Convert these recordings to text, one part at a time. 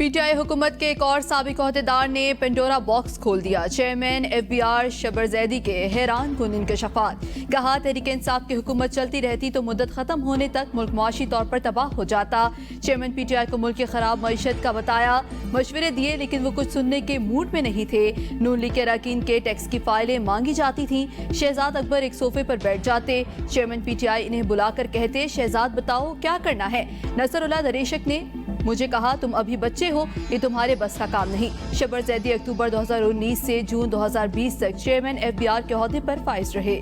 PTI हुकूमत के एक और साबिक ओहदेदार ने पेंडोरा बॉक्स खोल दिया। चेयरमैन एफबीआर शब्बर जैदी के हैरान कुन इंकशाफात। कहा, तहरीक इंसाफ की हुकूमत चलती रहती तो मुद्दत खत्म होने तक मुल्क मुआशी तौर पर तबाह हो जाता। चेयरमैन पीटीआई को मुल्क की खराब मईशत का बताया। मशवरे दिए लेकिन वो कुछ सुनने के मूड में नहीं थे। नून लीग के अरकान के टैक्स की फाइलें मांगी जाती थी। शहजाद अकबर एक सोफे पर बैठ जाते। चेयरमैन पीटीआई इन्हें बुलाकर कहते, शहजाद बताओ क्या करना है। नसरुल्लाह दरेशक ने मुझे कहा, तुम अभी बच्चे हो, ये तुम्हारे बस का काम नहीं। शब्बर जैदी अक्टूबर 2019 से जून 2020 तक चेयरमैन एफबीआर के ओहदे पर फाइज रहे।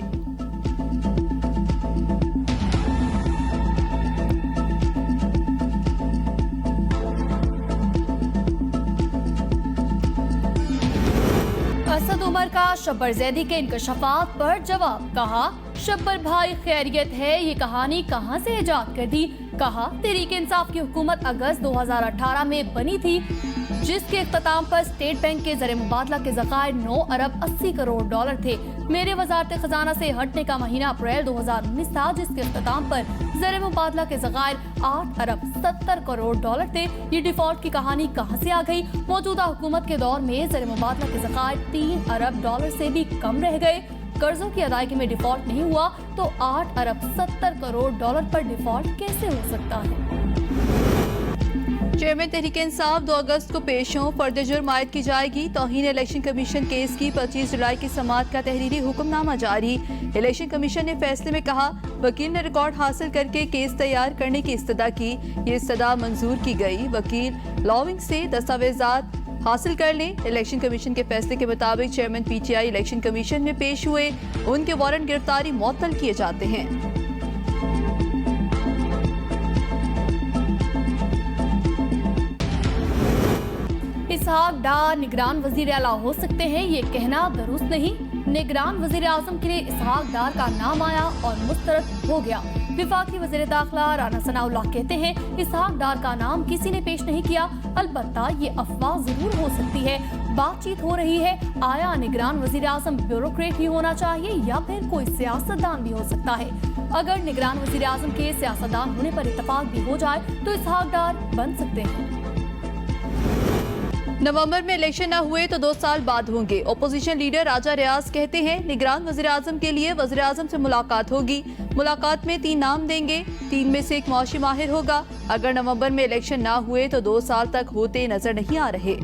असद उमर का शब्बर जैदी के इंकशाफात पर जवाब। कहा, शब्बर भाई खैरियत है, ये कहानी कहां से इजाद कर दी। कहा, तहरीक इंसाफ की हुकूमत अगस्त 2018 में बनी थी, जिसके इख्तिताम पर स्टेट बैंक के ज़र मुबादला के ज़खायर 9 अरब 80 करोड़ डॉलर थे। मेरे वजारत खजाना से हटने का महीना अप्रैल 2019 था, जिसके इख्तिताम पर ज़र मुबादला के ज़खायर 8 अरब 70 करोड़ डॉलर थे। ये डिफॉल्ट की कहानी कहां से आ गई। मौजूदा हुकूमत के दौर में ज़र मुबादला के ज़खायर 3 अरब डॉलर से भी कम रह गए। कर्जों की अदायगी में डिफॉल्ट नहीं हुआ तो 8 अरब 70 करोड़ डॉलर पर डिफॉल्ट कैसे हो सकता है। चेयरमैन तहरीक इंसाफ 2 अगस्त को पेश हों, फर्द जुर्म आयद की जाएगी। तौहीन इलेक्शन कमीशन केस की 25 जुलाई की समाअत का तहरीरी हुक्मनामा जारी। इलेक्शन कमीशन ने फैसले में कहा, वकील ने रिकॉर्ड हासिल करके केस तैयार करने की इस्तदा की। ये इस्तदा मंजूर की गई। वकील लॉविंग से दस्तावेजात हासिल कर लें। इलेक्शन कमीशन के फैसले के मुताबिक चेयरमैन पीटीआई इलेक्शन कमीशन में पेश हुए, उनके वारंट गिरफ्तारी मुअत्तल किए जाते हैं। इसहाक डार निगरान वजीर आला हो सकते हैं, ये कहना दुरुस्त नहीं। निगरान वजीर आजम के लिए इसहाक डार का नाम आया और मुस्तरद हो गया। विफाकी वजीर दाखिला राना सनाउल्लाह कहते हैं, इसहाक डार का नाम किसी ने पेश नहीं किया। अलबत्ता ये अफवाह जरूर हो सकती है। बातचीत हो रही है, आया निगरान वजीर आजम ब्यूरोक्रेट ही होना चाहिए या फिर कोई सियासतदान भी हो सकता है। अगर निगरान वजीर आजम के सियासतदान होने पर इत्तफाक भी हो जाए तो इसहाक डार बन सकते हैं। नवंबर में इलेक्शन न हुए तो 2 साल बाद होंगे। ओपोजिशन लीडर राजा रियाज कहते हैं, निगरान वज़ीर आज़म के लिए वज़ीर आज़म से मुलाकात होगी। मुलाकात में 3 नाम देंगे, 3 में से एक मुआशी माहिर होगा। अगर नवंबर में इलेक्शन ना हुए तो 2 साल तक होते नजर नहीं आ रहे।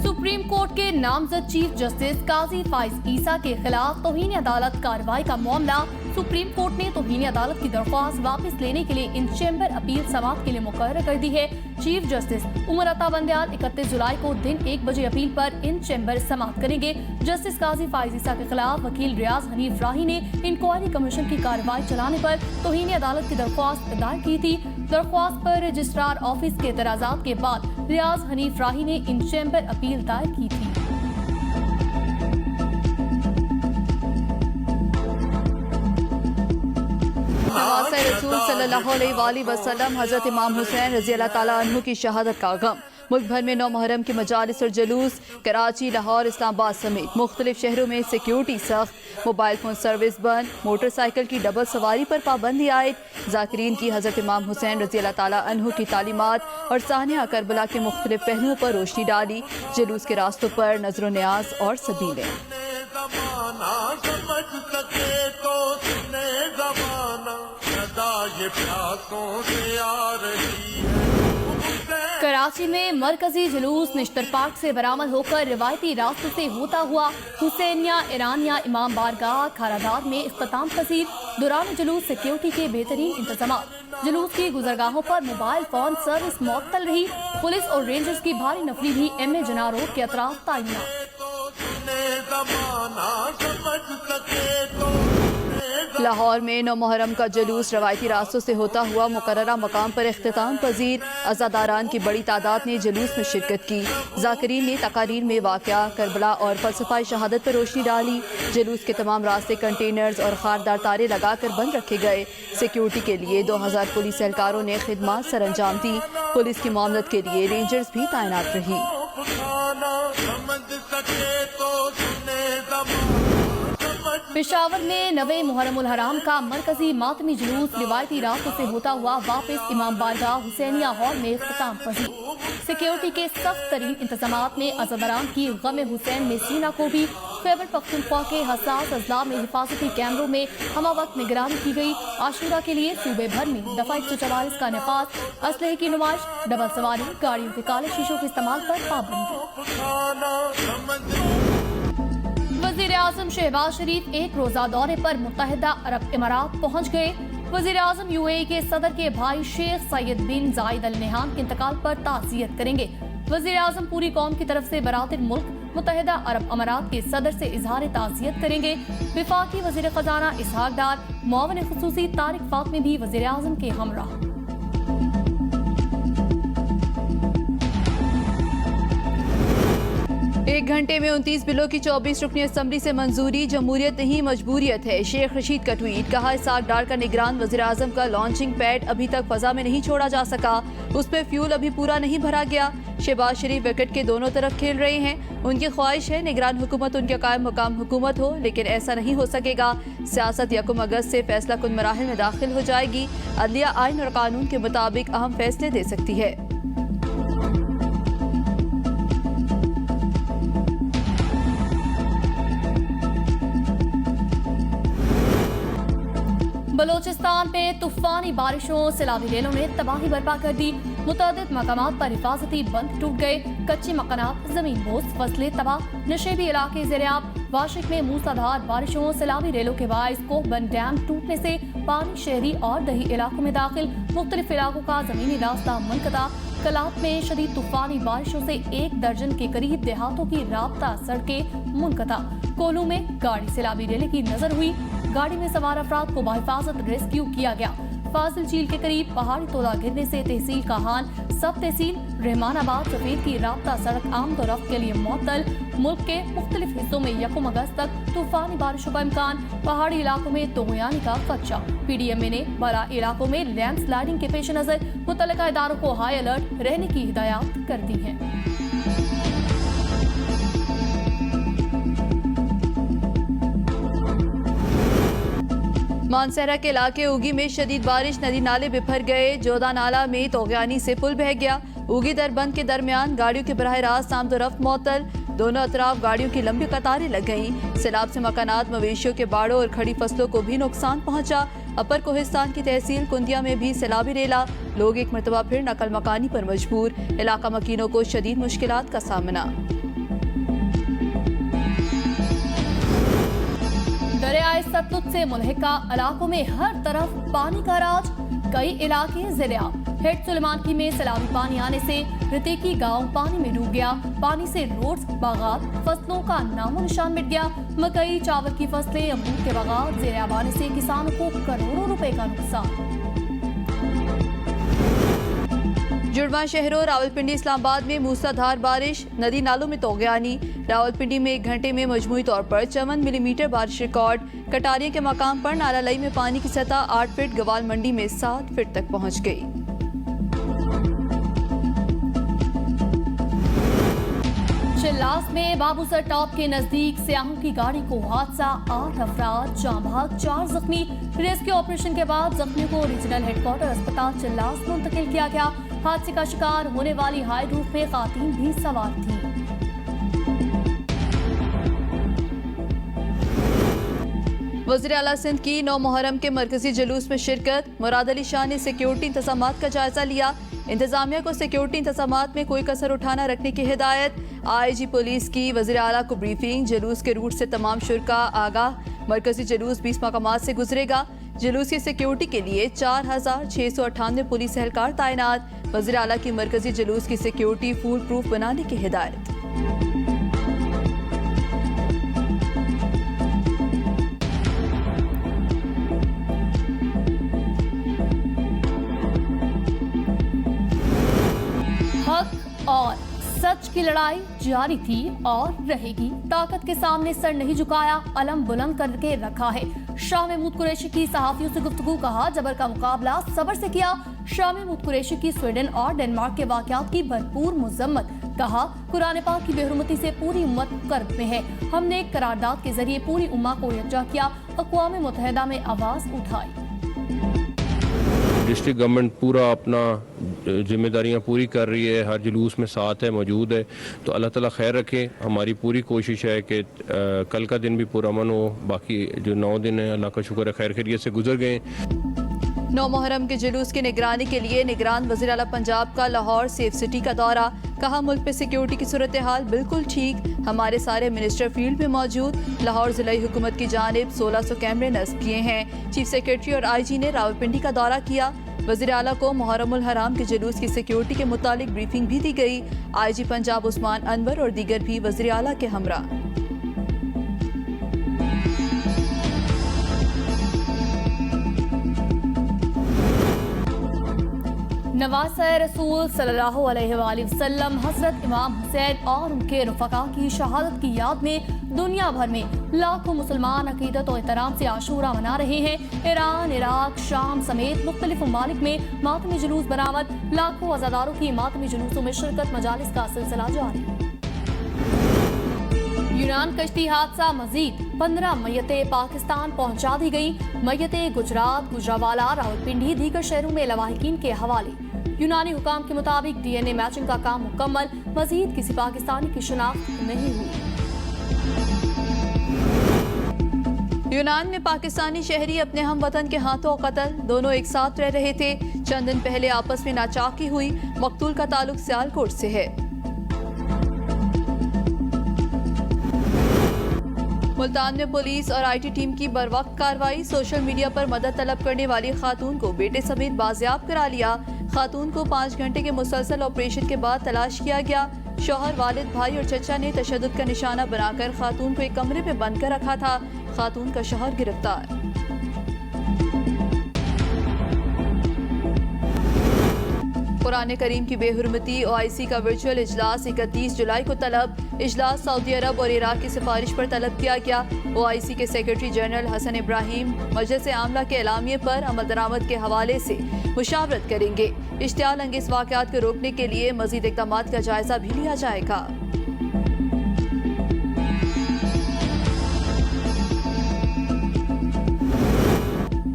सुप्रीम कोर्ट के नामजद चीफ जस्टिस काजी फाइज ईसा के खिलाफ तौहीन अदालत कार्रवाई का मामला। सुप्रीम कोर्ट ने तौहीन अदालत की दरख्वास्त वापस लेने के लिए इन चैम्बर अपील समाअत के लिए मुकर्रर कर दी है। चीफ जस्टिस उमर अता बंदयाल 31 जुलाई को दिन 1 बजे अपील पर इन चैम्बर समाअत करेंगे। जस्टिस काजी फाइज ईसा के खिलाफ वकील रियाज हनीफ राही ने इंक्वायरी कमीशन की कार्रवाई चलाने पर तौहीन अदालत की दरख्वास्त दायर की थी। दरख्वास्त पर रजिस्ट्रार ऑफिस के एतराजात के बाद रियाज हनीफ राही ने इन चैम्बर अपील दायर की थी। रसूल सल्लल्लाहु अलैहि वसल्लम हजरत इमाम हुसैन रज़ी अल्लाह ताला अन्हु की शहादत का गम। मुल्क भर में 9 मुहर्रम की मजालिस और जुलूस। कराची, लाहौर, इस्लामाबाद समेत मुख्तलिफ शहरों में सिक्योरिटी सख्त। मोबाइल फोन सर्विस बंद। मोटरसाइकिल की डबल सवारी पर पाबंदी आयद। जाकिरीन की हजरत इमाम हुसैन रज़ी अल्लाह ताला अन्हु की तालीमात और सानिया करबला के मुख्तलिफ पहलुओं पर रोशनी डाली। जुलूस के रास्तों पर नजर न्याज और सबीलें। कराची में मरकजी जुलूस निश्तर पार्क से बरामद होकर रिवायती रास्तों से होता हुआ हुसैनिया ईरानिया इमाम बारगाह खारादाद में इख्तिताम पसीर। दौरान जुलूस सिक्योरिटी के बेहतरीन इंतजाम। जुलूस की गुजरगाहों पर मोबाइल फोन सर्विस मुअत्तल रही। पुलिस और रेंजर्स की भारी नफरी भी एम.ए. जना रोड के अतराफ तैनात। लाहौर में 9 मुहर्रम का जुलूस रवायती रास्तों से होता हुआ मुकर्ररा मकाम पर इख्तिताम पजीर। अज़ादारान की बड़ी तादाद ने जुलूस में शिरकत की। जाकिरीन ने तकारीर में वाक़या करबला और फलसफाए शहादत पर रोशनी डाली। जुलूस के तमाम रास्ते कंटेनर्स और खारदार तारे लगाकर बंद रखे गए। सिक्योरिटी के लिए 2000 पुलिस एहलकारों ने खिदमत सरअंजाम दी। पुलिस की मामलत के लिए रेंजर्स भी तैनात रही। पेशावर में नवे मुहर्रम उल हराम का मरकजी मातमी जुलूस रिवायती रास्तों से होता हुआ वापस इमाम बारगाह हुसैनिया हॉल में इख्तिताम पजीर। सिक्योरिटी के सख्त तरीन इंतजामात में अज़ादरान की गम हुसैन में सीना को भी खैबर पख्तूनख्वा के हसास अजला में हिफाजती कैमरों में हमा वक्त निगरानी की गई। आशूरा के लिए सूबे भर में दफा 144 का नफाज, असलहे की नुमाइश, डबल सवारी, गाड़ियों के काले शीशों के इस्तेमाल पर पाबंदी। वजीर आजम शहबाज शरीफ एक रोजा दौरे पर मुत्तहिदा अरब इमारात पहुँच गए। वजीर आजम UAE के सदर के भाई शेख सैयद बिन जायद अल नहयान के इंतकाल पर ताज़ियत करेंगे। वजीर आजम पूरी कौम की तरफ से बरातिर मुल्क मुत्तहिदा अरब अमारात के सदर से इजहार ताज़ियत करेंगे। विफाकी वजीर खजाना इसहाक डार, मुआविन खुसूसी तारिक फातमी भी वजीर आजम के हमरा। एक घंटे में 29 बिलों की 24 रुकनी असम्बली से मंजूरी। जमहूरियत नहीं मजबूरियत है, शेख रशीद का ट्वीट। कहा, इसहाक डार का निगरान वज़ीर आज़म का लॉन्चिंग पैड अभी तक फजा में नहीं छोड़ा जा सका, उस पर फ्यूल अभी पूरा नहीं भरा गया। शहबाज शरीफ विकेट के दोनों तरफ खेल रहे हैं। उनकी ख्वाहिश है निगरान हुकूमत उनके कायम मुकाम हुकूमत हो, लेकिन ऐसा नहीं हो सकेगा। सियासत 1 अगस्त से फैसला कुन मराहिल में दाखिल हो जाएगी। अदलिया आइन और कानून के मुताबिक अहम फैसले दे सकती है। बलोचिस्तान में तूफानी बारिशों सैलाबी रेलों ने तबाही बर्पा कर दी। मुतादिद मकामात पर हिफाजती बंद टूट गए। कच्चे मकानात, जमीन बोझ, फसलें तबाह, नशेबी इलाके ज़ेर-ए-आब। वाशिक में मूसलाधार बारिशों सैलाबी रेलों के बाइस कोहबंद डैम टूटने से पानी शहरी और दही इलाकों में दाखिल। मुख्तलिफ इलाकों का जमीनी रास्ता मुनक़ता। कलात में शदीद तूफानी बारिशों से 1 दर्जन के करीब देहातों की राब्ता सड़कें मुनक़ता। कोलू में गाड़ी सैलाबी रेले की नजर हुई। गाड़ी में सवार अफराद को बाहिफाजत रेस्क्यू किया गया। फाजिल झील के करीब पहाड़ी तोला गिरने से तहसील काहान, सब तहसील रहमानाबाद सफेद की राब्ता सड़क आमदोरफ्त के लिए मुअत्तल। मुल्क के मुख्तलिफ हिस्सों में 1 अगस्त तक तूफानी बारिशों का इम्कान। पहाड़ी इलाकों में तोगयानी का खदशा। PDMA ने बड़ा इलाकों में लैंडस्लाइडिंग के पेश नजर मुतल्लिका इदारों को हाई अलर्ट रहने की हिदायत कर दी है। मानसहरा के इलाके उगी में शदीद बारिश, नदी नाले बिफर गए। जोधा नाला में तोगयानी से पुल बह गया। उगी दरबंद के दरमियान गाड़ियों के बराह रास्त आमदोरफ्त मुअत्तल। दोनों अतराफ गाड़ियों की लंबी कतारें लग गईं। सैलाब से मकानात, मवेशियों के बाड़ों और खड़ी फसलों को भी नुकसान पहुंचा। अपर कोहिस्तान की तहसील कुंदिया में भी सैलाबी रेला। लोग एक मरतबा फिर नकल मकानी पर मजबूर। इलाका मकीनों को शदीद मुश्किलात का सामना। दरियाए सतलुज से मुल्हिका इलाकों में हर तरफ पानी का राज। कई इलाके ज़ेर-ए-आब। हेड सुलेमानकी में सैलाबी पानी आने से रतेकी गांव पानी में डूब गया। पानी से रोड्स, बागात, फसलों का नामो निशान मिट गया। मकई, चावल की फसलें, अमरूद के बागात ज़ेर-ए-आब आने से किसानों को करोड़ों रुपए का नुकसान। जुड़वा शहरों रावलपिंडी इस्लामाबाद में मूसलाधार बारिश, नदी नालों में तोगयानी। रावलपिंडी में 1 घंटे में मजमूई तौर पर 54 मिलीमीटर बारिश रिकॉर्ड। कटारिया के मकाम पर नाला लई में पानी की सतह 8 फीट, गवाल मंडी में 7 फीट तक पहुंच गई। चिल्लास में बाबूसर टॉप के नजदीक सयाहों की गाड़ी को हादसा। 8 अफराद जाँ भाग, 4 जख्मी। रेस्क्यू ऑपरेशन के बाद जख्मियों को रीजनल हेडक्वार्टर अस्पताल चिल्लास मुंतकिल किया गया। हादसे का शिकार होने वाली हाई रूफ में खातून भी सवार थी। वज़ीर आला सिंध की 9 मुहर्रम के मरकजी जुलूस में शिरकत। मुराद अली शाह ने सिक्योरिटी इंतजामात का जायजा लिया। इंतजामिया को सिक्योरिटी इंतजामात में कोई कसर उठाना रखने की हिदायत। IG पुलिस की वज़ीर आला को ब्रीफिंग। जुलूस के रूट से तमाम शुरका आगाह। मरकजी जुलूस 20 मकामात से गुजरेगा। जुलूस की सिक्योरिटी के लिए 4698 पुलिस एहलकार तैनात। वज़ीर आला की मरकजी जुलूस की सिक्योरिटी फूल प्रूफ बनाने की हिदायत। हक और सच की लड़ाई जारी थी और रहेगी। ताकत के सामने सर नहीं झुकाया, अलम बुलंद करके रखा है। शाह महमूद कुरैशी की सहाफियों से गुफ्तगू। कहा, जबर का मुकाबला सबर से किया। शाह महमूद कुरैशी की स्वीडन और डेनमार्क के वाकयात की भरपूर मुजम्मत। कहा, कुरान पाक की बेहुरमती से पूरी उम्मत कर्ब में है। हमने एक करारदाद के जरिए पूरी उम्मा को यकजा किया, अक़वाम मुत्तहिदा में आवाज उठाई। डिस्ट्रिक्ट गवर्नमेंट पूरा अपना जिम्मेदारियां पूरी कर रही है, हर जुलूस में साथ है, मौजूद है। तो अल्लाह ताला खैर रखे। हमारी पूरी कोशिश है कि कल का दिन भी पुरअमन हो। बाकी जो 9 दिन है अल्लाह का शुक्र है खैर खैरियत से गुजर गए। 9 मुहर्रम के जुलूस की निगरानी के लिए निगरान वज़ीर आला पंजाब का लाहौर सेफ सिटी का दौरा। कहा, मुल्क पे सिक्योरिटी की सूरत हाल बिल्कुल ठीक, हमारे सारे मिनिस्टर फील्ड में मौजूद। लाहौर ज़िला हुकूमत की जानिब 1600 कैमरे नस्ब किए हैं। चीफ सेक्रेटरी और IG ने रावलपिंडी का दौरा किया। वज़ीर आला को मुहर्रमुल हराम के जुलूस की सिक्योरिटी के मुतालिक ब्रीफिंग भी दी गई। IG पंजाब उस्मान अनवर और दीगर भी वज़ीर आला के हमरा। नवासे रसूल सल्लल्लाहु अलैहि वसल्लम हज़रत इमाम हुसैन और उनके रफ़क़ा की शहादत की याद में दुनिया भर में लाखों मुसलमान अक़ीदत और एहतराम से आशूरा मना रहे हैं। ईरान, इराक, शाम समेत मुख्तलिफ ममालिक में मातमी जुलूस बरामद। लाखों अज़ादारों की मातमी जुलूसों में शिरकत, मजालिस का सिलसिला जारी। यूनान कश्ती हादसा, मजीद 15 मैयतें पाकिस्तान पहुंचा दी गई। मैयतें गुजरात, गुजरावाला, रावलपिंडी, दीगर शहरों में लवाहिकीन के हवाले। यूनानी हुकाम के मुताबिक DNA मैचिंग का काम मुकम्मल। मजीद किसी पाकिस्तानी की शिनाख्त नहीं हुई। यूनान में पाकिस्तानी शहरी अपने हम वतन के हाथों कत्ल। दोनों एक साथ रह रहे थे। चंद दिन पहले आपस में नाचाकी हुई। मकतूल का ताल्लुक सियालकोट से है। मुल्तान में पुलिस और IT टीम की बरवक्त कार्रवाई। सोशल मीडिया पर मदद तलब करने वाली खातून को बेटे समेत बाजियाब करा लिया। खातून को 5 घंटे के मुसलसल ऑपरेशन के बाद तलाश किया गया। शौहर, वालिद, भाई और चचा ने तशद्दुद का निशाना बनाकर खातून को एक कमरे में बंद कर रखा था। खातून का शौहर गिरफ्तार। कुरान करीम की बेहुरमती। OIC का वर्चुअल इजलास 31 जुलाई को तलब। इजलास सऊदी अरब और इराक की सिफारिश पर तलब किया गया। OIC के सेक्रेटरी जनरल हसन इब्राहिम मजलिस आमला के एलामिये पर अमल दरामद के हवाले से मुशावरत करेंगे। इश्तियाल अंगेज वाक़यात को रोकने के लिए मजीद इक़दाम का जायजा भी लिया जाएगा।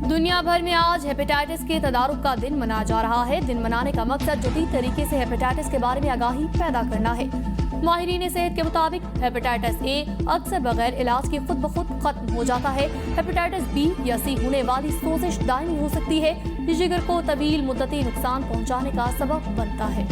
दुनिया भर में आज हेपेटाइटिस के तदारुक का दिन मनाया जा रहा है। दिन मनाने का मकसद जदीद तरीके से हेपेटाइटिस के बारे में आगाही पैदा करना है। माहिरीन सेहत के मुताबिक हेपेटाइटिस A अक्सर बगैर इलाज के खुद ब खुद खत्म हो जाता है। हेपेटाइटिस B या C होने वाली सोजिश दायमी हो सकती है। जिगर को तवील मुद्दती नुकसान पहुँचाने का सबब बनता है।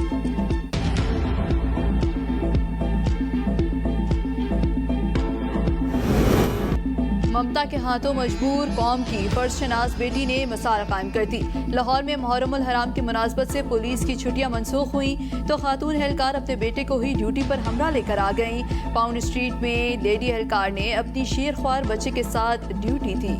ममता के हाथों मजबूर कौम की फर्जशनास बेटी ने मिसाल कायम कर दी। लाहौर में मुहर्रमुल हराम की मुनासबत से पुलिस की छुट्टियां मनसूख हुई तो खातून एहलकार अपने बेटे को ही ड्यूटी पर हमरा लेकर आ गईं। पाउंड स्ट्रीट में लेडी एहलकार ने अपनी शेर ख्वार बच्चे के साथ ड्यूटी थी।